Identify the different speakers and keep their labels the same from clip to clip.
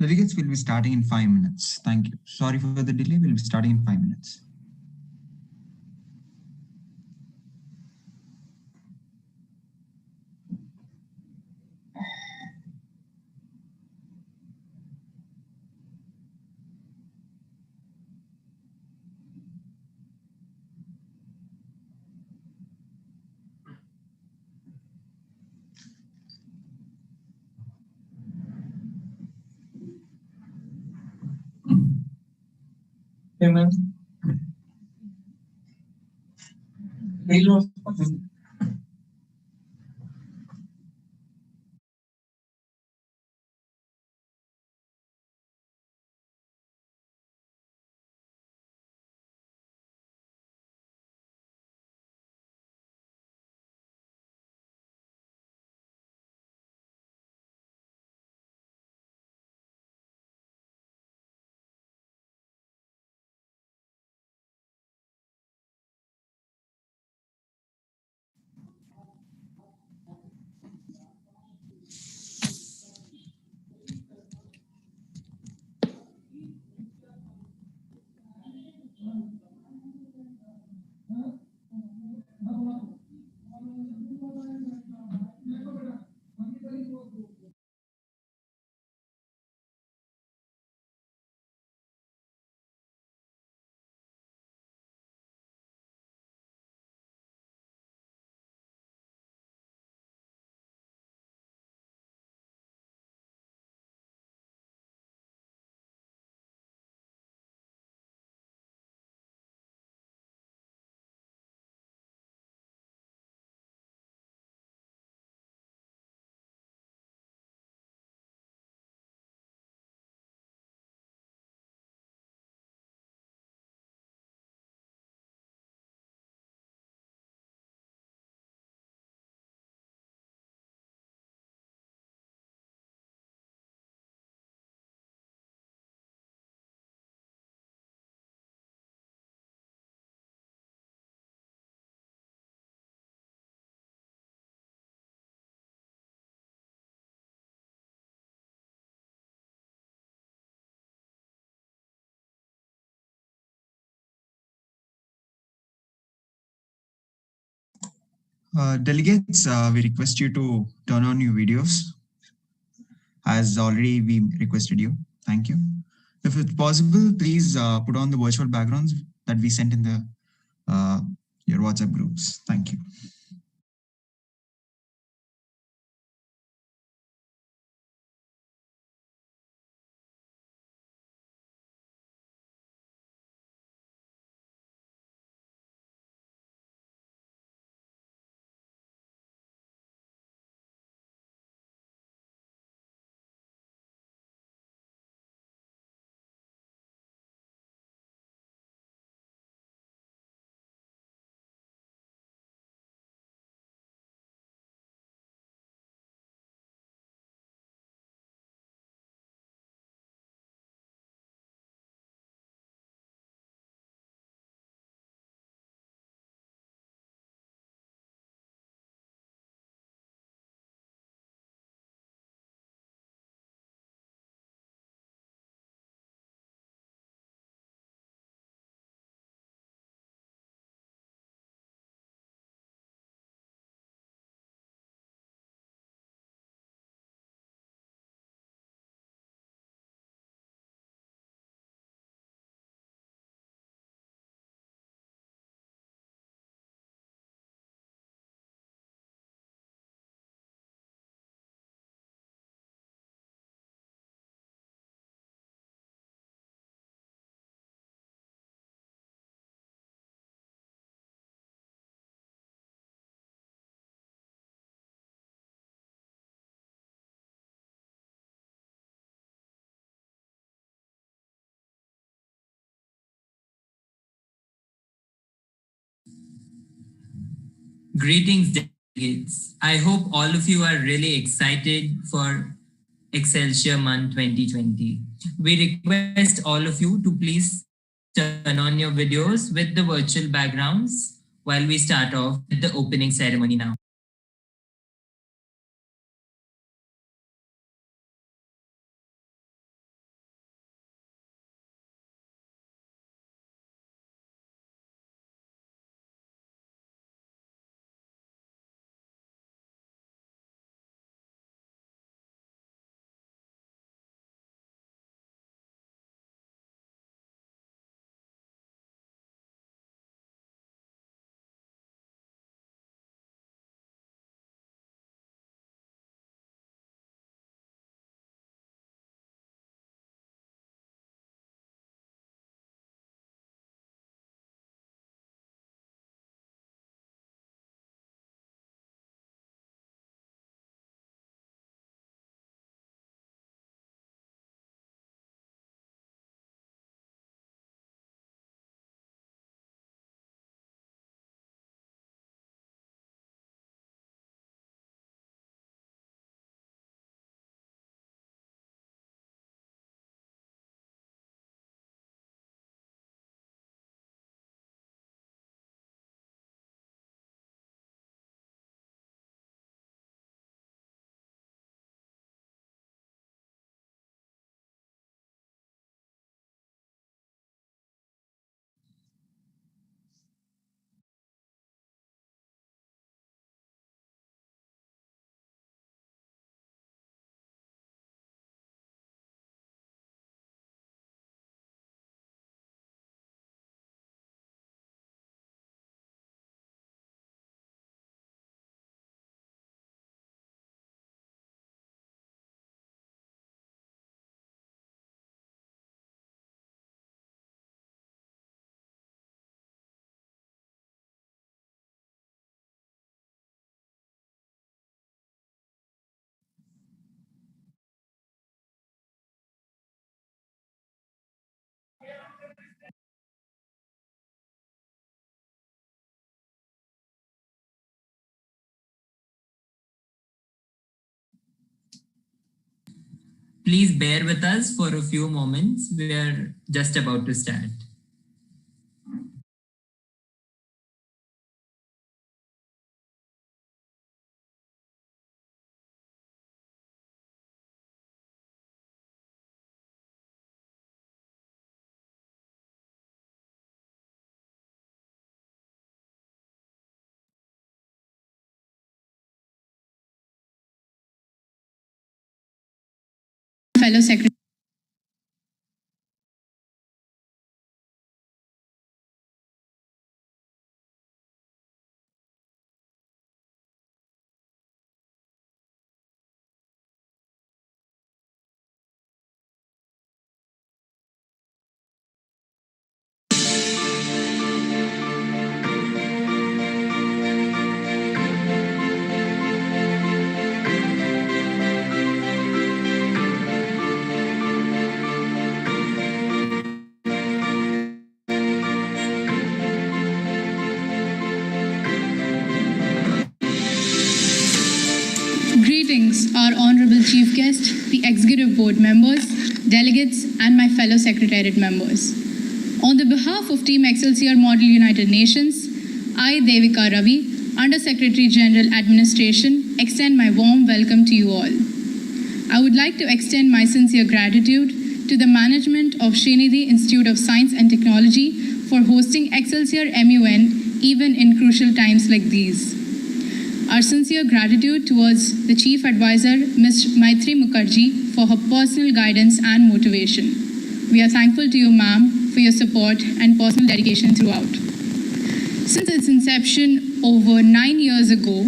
Speaker 1: Delegates will be starting in 5 minutes. Thank you. Sorry for the delay. We'll be starting in 5 minutes.
Speaker 2: Hey, man.
Speaker 1: Delegates, we request you to turn on your videos as already we requested you. Thank you. If it's possible, please put on the virtual backgrounds that we sent in the your WhatsApp groups. Thank you.
Speaker 3: Greetings, delegates. I hope all of you are really excited for Excelsior MUN 2020. We request all of you to please turn on your videos with the virtual backgrounds while we start off with the opening ceremony now. Please bear with us for a few moments. We are just about to start.
Speaker 2: Fellow Secretary. Greetings, our Honorable Chief Guest, the Executive Board members, delegates, and my fellow Secretariat members. On the behalf of Team Excelsior Model United Nations, I, Devika Ravi, Under Secretary General Administration, extend my warm welcome to you all. I would like to extend my sincere gratitude to the management of Sreenidhi Institute of Science and Technology for hosting Excelsior MUN even in crucial times like these. Our sincere gratitude towards the Chief Advisor, Ms. Maitri Mukherjee, for her personal guidance and motivation. We are thankful to you, ma'am, for your support and personal dedication throughout. Since its inception over 9 years ago,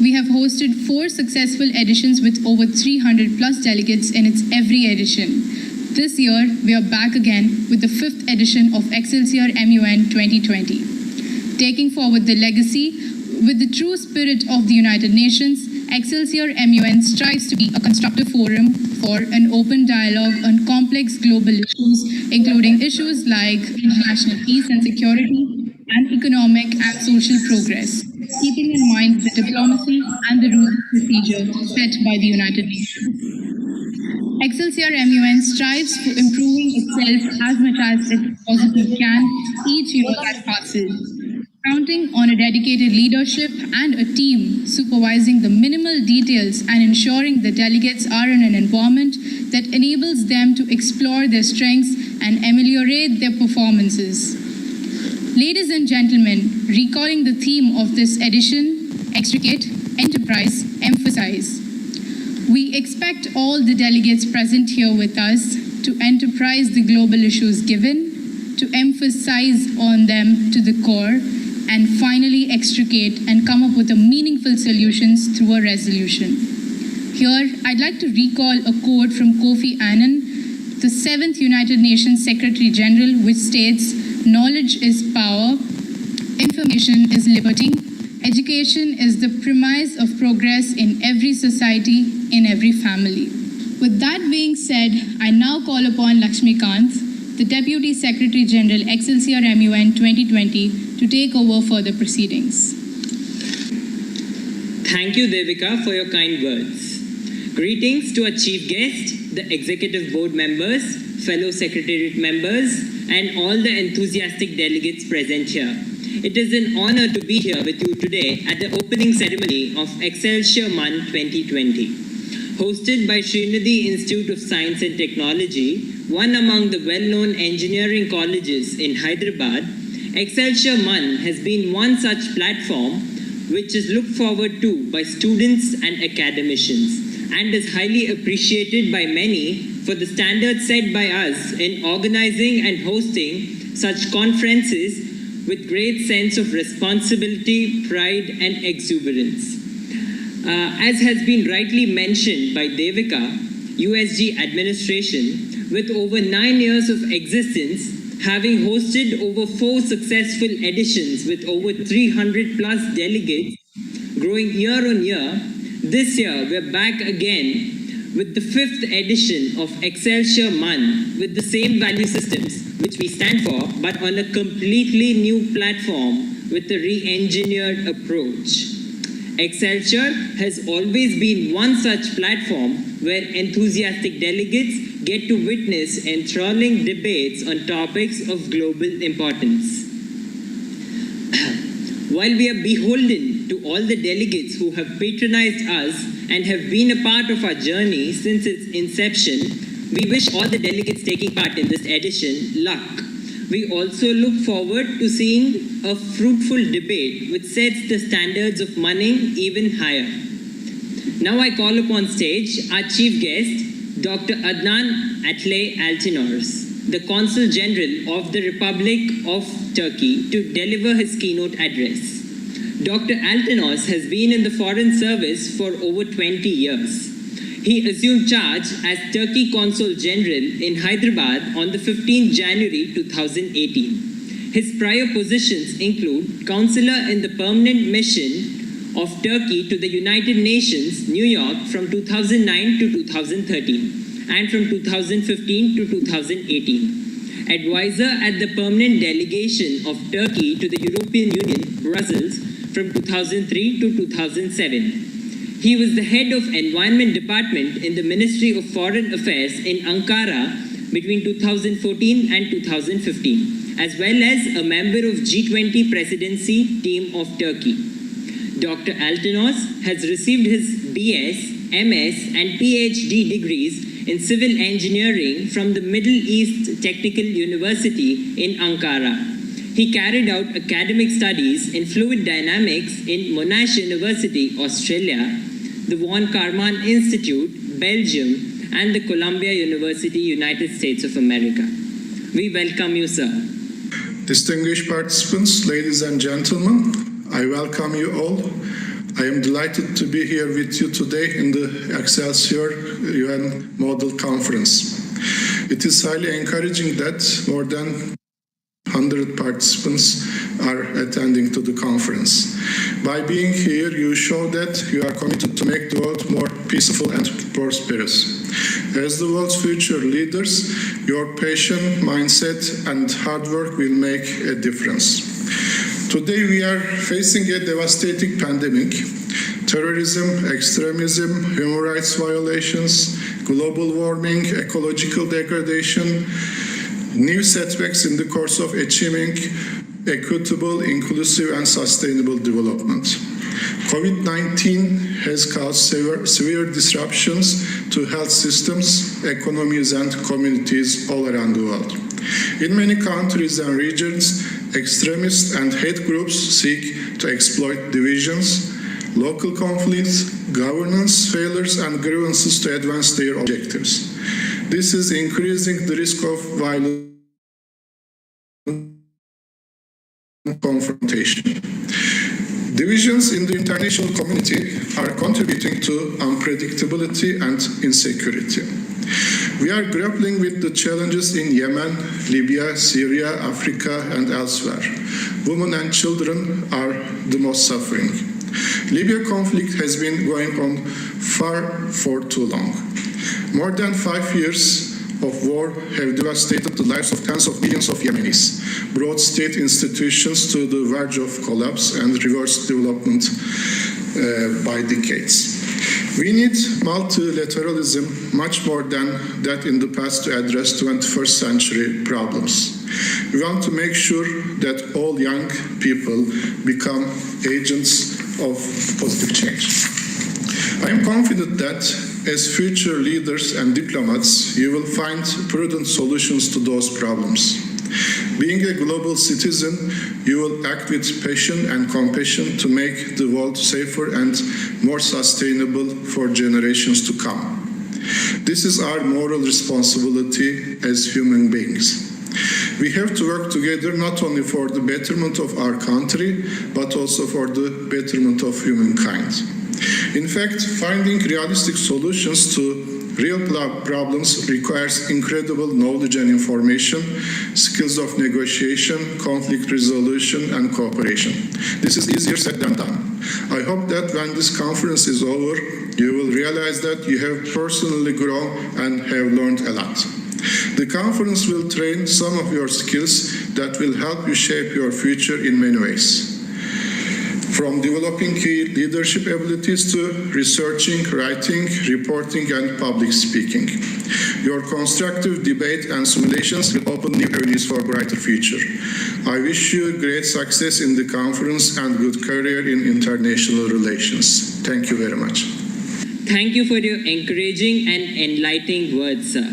Speaker 2: we have hosted 4 successful editions with over 300 plus delegates in its every edition. This year, we are back again with the 5th edition of Excelsior MUN 2020. Taking forward the legacy with the true spirit of the United Nations, Excelsior MUN strives to be a constructive forum for an open dialogue on complex global issues, including issues like international peace and security, and economic and social progress, keeping in mind the diplomacy and the rules of procedure set by the United Nations. Excelsior MUN strives for improving itself as much as it possibly can each year that passes, counting on a dedicated leadership and a team supervising the minimal details and ensuring the delegates are in an environment that enables them to explore their strengths and ameliorate their performances. Ladies and gentlemen, recalling the theme of this edition, extricate, enterprise, emphasize. We expect all the delegates present here with us to enterprise the global issues given, to emphasize on them to the core, and finally extricate and come up with a meaningful solutions through a resolution. Here, I'd like to recall a quote from Kofi Annan, the 7th United Nations Secretary General, which states, "Knowledge is power, information is liberty, education is the premise of progress in every society, in every family." With that being said, I now call upon Lakshmikant, the Deputy Secretary General, Excelsior MUN 2020, to take over further proceedings.
Speaker 4: Thank you, Devika, for your kind words. Greetings to our chief guest, the executive board members, fellow secretariat members, and all the enthusiastic delegates present here. It is an honor to be here with you today at the opening ceremony of Excelsior MUN 2020. Hosted by Sreenidhi Institute of Science and Technology, one among the well-known engineering colleges in Hyderabad, Excelsior MUN has been one such platform which is looked forward to by students and academicians and is highly appreciated by many for the standards set by us in organizing and hosting such conferences with great sense of responsibility, pride, and exuberance. As has been rightly mentioned by Devika, USG administration, with over 9 years of existence, having hosted over 4 successful editions with over 300 plus delegates, growing year on year, this year we're back again with the 5th edition of Excelsior MUN with the same value systems which we stand for, but on a completely new platform with a re-engineered approach. Excelsior has always been one such platform where enthusiastic delegates get to witness enthralling debates on topics of global importance. While we are beholden to all the delegates who have patronized us and have been a part of our journey since its inception, we wish all the delegates taking part in this edition luck. We also look forward to seeing a fruitful debate which sets the standards of munning even higher. Now I call upon stage our chief guest, Dr. Adnan Atle Altinors, the Consul General of the Republic of Turkey, to deliver his keynote address. Dr. Altinors has been in the Foreign Service for over 20 years. He assumed charge as Turkey Consul General in Hyderabad on the 15th January 2018. His prior positions include Counselor in the Permanent Mission of Turkey to the United Nations, New York from 2009 to 2013 and from 2015 to 2018. Advisor at the Permanent Delegation of Turkey to the European Union, Brussels from 2003 to 2007. He was the head of Environment Department in the Ministry of Foreign Affairs in Ankara between 2014 and 2015, as well as a member of G20 Presidency Team of Turkey. Dr. Altinors has received his BS, MS, and PhD degrees in civil engineering from the Middle East Technical University in Ankara. He carried out academic studies in fluid dynamics in Monash University, Australia, the Von Karman Institute, Belgium, and the Columbia University, United States of America. We welcome you, sir.
Speaker 5: Distinguished participants, ladies and gentlemen, I welcome you all. I am delighted to be here with you today in the Excelsior UN Model Conference. It is highly encouraging that more than 100 participants are attending to the conference. By being here, you show that you are committed to make the world more peaceful and prosperous. As the world's future leaders, your passion, mindset, and hard work will make a difference. Today, we are facing a devastating pandemic. Terrorism, extremism, human rights violations, global warming, ecological degradation, new setbacks in the course of achieving equitable, inclusive, and sustainable development. COVID-19 has caused severe disruptions to health systems, economies, and communities all around the world. In many countries and regions, extremists and hate groups seek to exploit divisions, local conflicts, governance failures, and grievances to advance their objectives. This is increasing the risk of violent confrontation. Divisions in the international community are contributing to unpredictability and insecurity. We are grappling with the challenges in Yemen, Libya, Syria, Africa, and elsewhere. Women and children are the most suffering. Libya conflict has been going on for too long. More than 5 years of war have devastated the lives of tens of millions of Yemenis, brought state institutions to the verge of collapse, and reversed development by decades. We need multilateralism much more than that in the past to address 21st century problems. We want to make sure that all young people become agents of positive change. I am confident that as future leaders and diplomats, you will find prudent solutions to those problems. Being a global citizen, you will act with passion and compassion to make the world safer and more sustainable for generations to come. This is our moral responsibility as human beings. We have to work together not only for the betterment of our country, but also for the betterment of humankind. In fact, finding realistic solutions to Real problems requires incredible knowledge and information, skills of negotiation, conflict resolution, and cooperation. This is easier said than done. I hope that when this conference is over, you will realize that you have personally grown and have learned a lot. The conference will train some of your skills that will help you shape your future in many ways. From developing key leadership abilities to researching, writing, reporting, and public speaking. Your constructive debate and simulations will open new avenues for a brighter future. I wish you great success in the conference and good career in international relations. Thank you very much.
Speaker 4: Thank you for your encouraging and enlightening words, sir.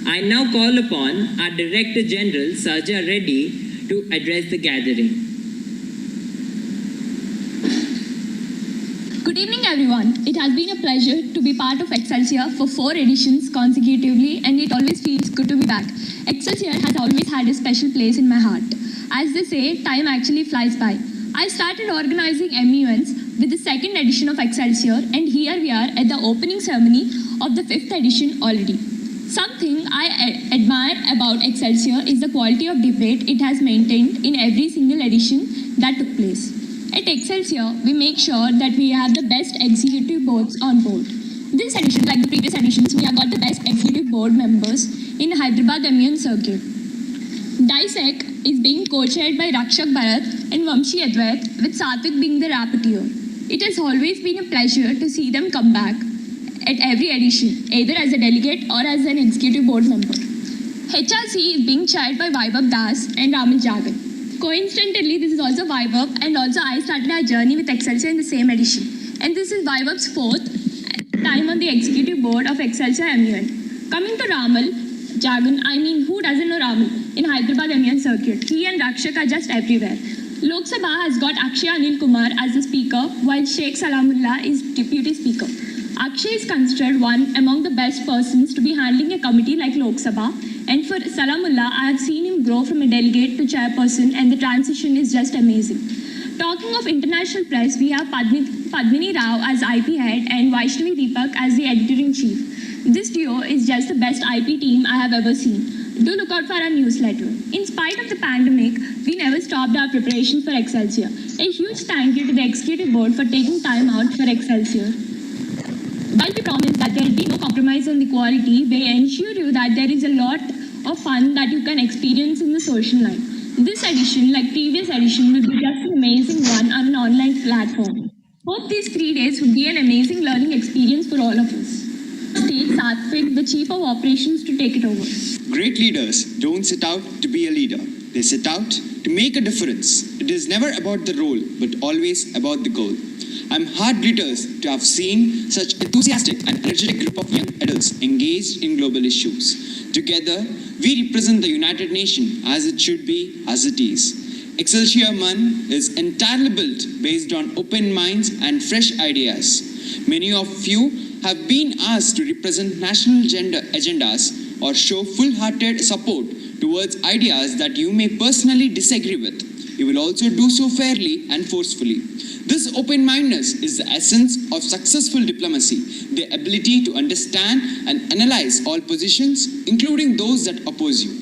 Speaker 4: I now call upon our Director General, Saja Reddy, to address the gathering.
Speaker 2: Good evening, everyone. It has been a pleasure to be part of Excelsior for 4 editions consecutively, and it always feels good to be back. Excelsior has always had a special place in my heart. As they say, time actually flies by. I started organizing MUNs with the 2nd edition of Excelsior, and here we are at the opening ceremony of the 5th edition already. Something I admire about Excelsior is the quality of debate it has maintained in every single edition that took place. At Excelsior, we make sure that we have the best executive boards on board. This edition, like the previous editions, we have got the best executive board members in Hyderabad MUN circuit. DISEC is being co-chaired by Rakshak Bharat and Vamshi Advait, with Satvik being the rapporteur. It has always been a pleasure to see them come back at every edition, either as a delegate or as an executive board member. HRC is being chaired by Vaibhav Das and Raman Jagan. Coincidentally, this is also Vaibhav, and also I started our journey with Excelsior in the same edition. And this is Vaibhav's 4th time on the executive board of Excelsior MUN. Coming to Ramal Jagan, who doesn't know Ramal? In Hyderabad MUN circuit, he and Rakshak are just everywhere. Lok Sabha has got Akshay Anil Kumar as the speaker, while Sheikh Salamullah is deputy speaker. Akshay is considered one among the best persons to be handling a committee like Lok Sabha. And for Salamullah, I have seen him grow from a delegate to chairperson, and the transition is just amazing. Talking of international press, we have Padmini Rao as IP head and Vaishnavi Deepak as the editor-in-chief. This duo is just the best IP team I have ever seen. Do look out for our newsletter. In spite of the pandemic, we never stopped our preparations for Excelsior. A huge thank you to the executive board for taking time out for Excelsior. While we promise that there will be no compromise on the quality, they ensure you that there is a lot of fun that you can experience in the social life. This edition, like previous edition, will be just an amazing one on an online platform. Hope these 3 days will be an amazing learning experience for all of us. State Satvik, the Chief of Operations, to take it over.
Speaker 6: Great leaders don't set out to be a leader. They set out to make a difference. It is never about the role, but always about the goal. I'm heart-gritters to have seen such enthusiastic and energetic group of young adults engaged in global issues. Together, we represent the United Nations as it should be, as it is. Excelsior MUN is entirely built based on open minds and fresh ideas. Many of you have been asked to represent national agendas or show full-hearted support towards ideas that you may personally disagree with. You will also do so fairly and forcefully. This open-mindedness is the essence of successful diplomacy, the ability to understand and analyze all positions, including those that oppose you.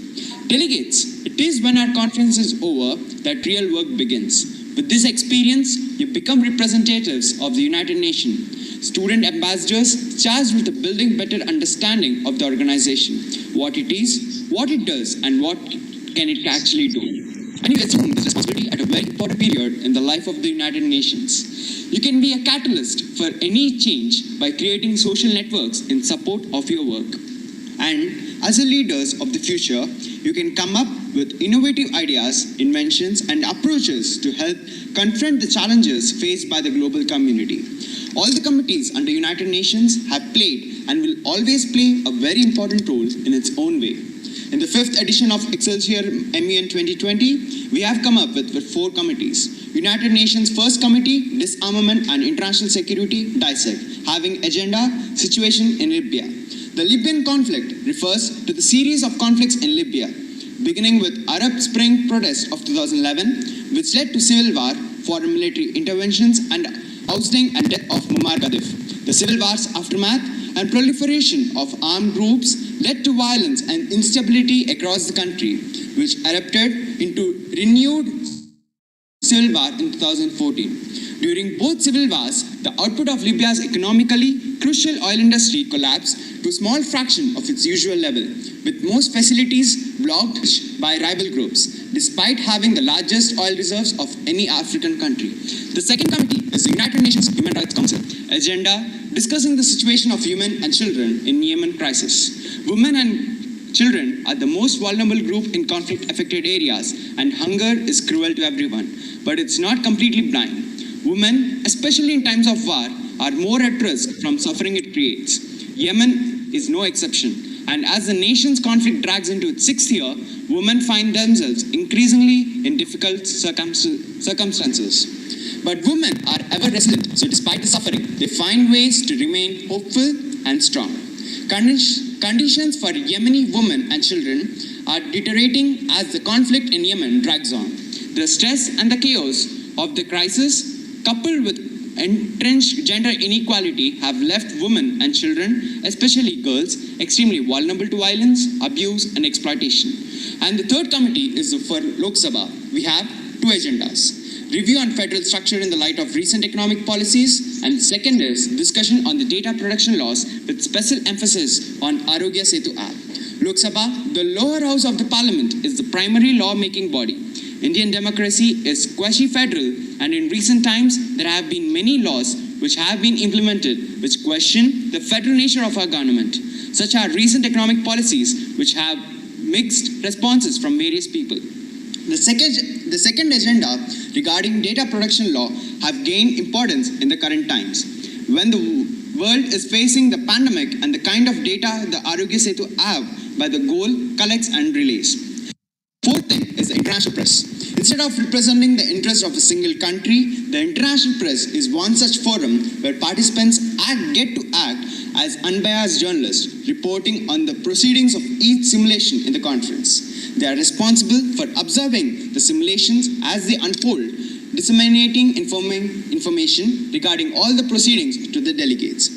Speaker 6: Delegates, it is when our conference is over that real work begins. With this experience, you become representatives of the United Nations, student ambassadors charged with building better understanding of the organization, what it is, what it does, and what can it actually do. And you assume this responsibility at a very important period in the life of the United Nations. You can be a catalyst for any change by creating social networks in support of your work. And as a leaders of the future, you can come up with innovative ideas, inventions, and approaches to help confront the challenges faced by the global community. All the committees under United Nations have played and will always play a very important role in its own way. In the 5th edition of Excelsior MUN 2020, we have come up with 4 committees. United Nations First Committee, Disarmament and International Security, DISEC, having agenda, Situation in Libya. The Libyan conflict refers to the series of conflicts in Libya, beginning with Arab Spring protests of 2011, which led to civil war, foreign military interventions, and ousting and death of Muammar Gaddafi. The civil war's aftermath and proliferation of armed groups led to violence and instability across the country, which erupted into renewed civil war in 2014. During both civil wars, the output of Libya's economically crucial oil industry collapsed to a small fraction of its usual level, with most facilities blocked by rival groups, despite having the largest oil reserves of any African country. The second committee is the United Nations Human Rights Council agenda discussing the situation of women and children in Yemen crisis. Women and children are the most vulnerable group in conflict-affected areas, and hunger is cruel to everyone. But it's not completely blind. Women, especially in times of war, are more at risk from suffering it creates. Yemen is no exception. And as the nation's conflict drags into its 6th year, women find themselves increasingly in difficult circumstances. But women are ever resilient, so despite the suffering, they find ways to remain hopeful and strong. Conditions for Yemeni women and children are deteriorating as the conflict in Yemen drags on. The stress and the chaos of the crisis, coupled with entrenched gender inequality, have left women and children, especially girls, extremely vulnerable to violence, abuse, and exploitation. And the third committee is for Lok Sabha. We have 2 agendas. Review on federal structure in the light of recent economic policies, and second is discussion on the data protection laws with special emphasis on Arogya Setu app. Lok Sabha, the lower house of the parliament, is the primary law-making body. Indian democracy is quasi-federal, and in recent times there have been many laws which have been implemented which question the federal nature of our government. Such are recent economic policies which have mixed responses from various people. The second agenda regarding data protection law have gained importance in the current times, when the world is facing the pandemic and the kind of data the Arogya Setu app by the goal collects and relays. Fourth thing is the international press. Instead of representing the interest of a single country, the international press is one such forum where participants get to act as unbiased journalists, reporting on the proceedings of each simulation in the conference. They are responsible for observing the simulations as they unfold, disseminating information regarding all the proceedings to the delegates.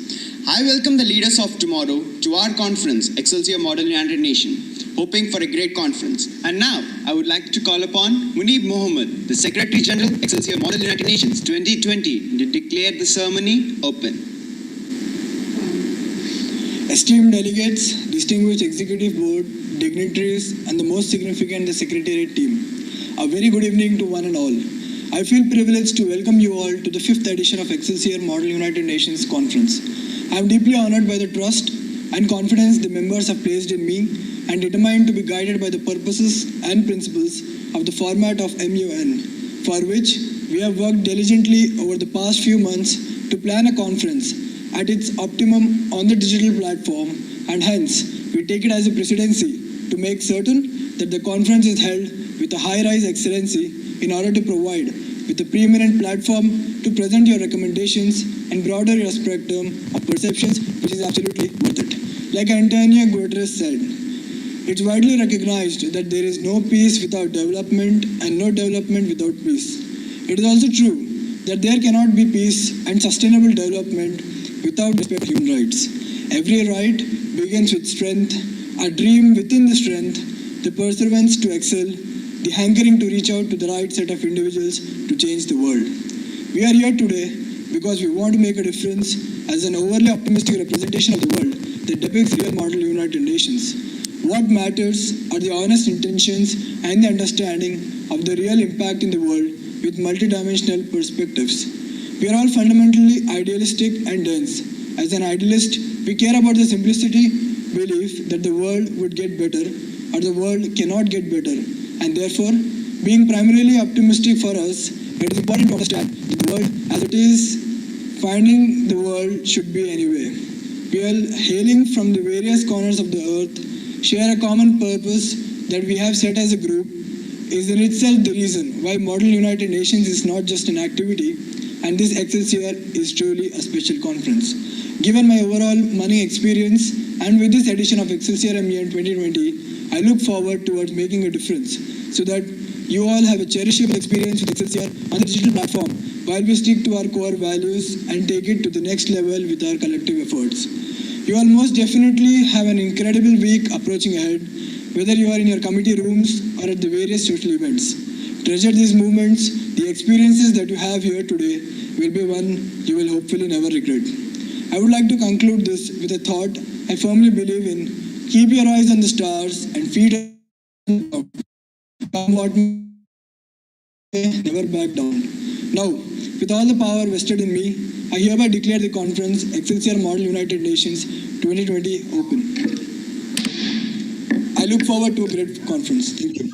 Speaker 6: I welcome the leaders of tomorrow to our conference, Excelsior Model United Nations, hoping for a great conference. And now, I would like to call upon Munib Mohammed, the Secretary General, Excelsior Model United Nations 2020, to declare the ceremony open.
Speaker 7: Esteemed delegates, distinguished executive board, dignitaries, and the most significant, the secretariat team, a very good evening to one and all. I feel privileged to welcome you all to the 5th edition of Excelsior Model United Nations Conference. I am deeply honored by the trust and confidence the members have placed in me, and determined to be guided by the purposes and principles of the format of MUN, for which we have worked diligently over the past few months to plan a conference at its optimum on the digital platform, and hence we take it as a presidency to make certain that the conference is held with a high-rise excellency in order to provide with a preeminent platform to present your recommendations and broader your spectrum of perceptions, which is absolutely worth it. Like Antonio Guterres said, it's widely recognized that there is no peace without development and no development without peace. It is also true that there cannot be peace and sustainable development without respect for human rights. Every right begins with strength, a dream within the strength, the perseverance to excel, the hankering to reach out to the right set of individuals to change the world. We are here today because we want to make a difference as an overly optimistic representation of the world that depicts real model United Nations. What matters are the honest intentions and the understanding of the real impact in the world with multidimensional perspectives. We are all fundamentally idealistic and dense. As an idealist, we care about the simplicity belief that the world would get better or the world cannot get better. And therefore, being primarily optimistic for us, it is important to understand the world as it is, finding the world should be anyway. We are hailing from the various corners of the earth, share a common purpose that we have set as a group, is in itself the reason why Model United Nations is not just an activity, and this Excelsior is truly a special conference. Given my overall money experience, and with this edition of Excelsior MUN 2020, I look forward towards making a difference so that you all have a cherishable experience with Excelsior on the digital platform while we stick to our core values and take it to the next level with our collective efforts. You all most definitely have an incredible week approaching ahead, whether you are in your committee rooms or at the various social events. Treasure these moments. The experiences that you have here today will be one you will hopefully never regret. I would like to conclude this with a thought I firmly believe in. Keep your eyes on the stars and feet on the ground. Come what may, never back down. Now, with all the power vested in me, I hereby declare the conference Excelsior Model United Nations 2020 open. I look forward to a great conference. Thank you.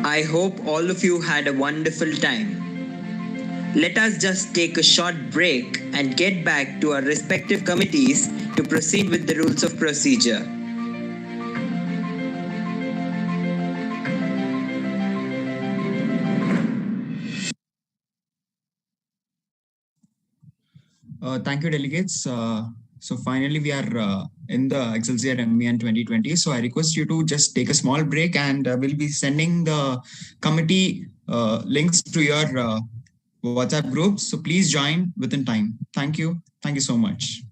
Speaker 8: I hope all of you had a wonderful time. Let us just take a short break and get back to our respective committees to proceed with the rules of procedure.
Speaker 1: Thank you, delegates. So finally, we are in the Excelsior MUN 2020. So I request you to just take a small break, and we'll be sending the committee links to your WhatsApp groups. So please join within time. Thank you. Thank you so much.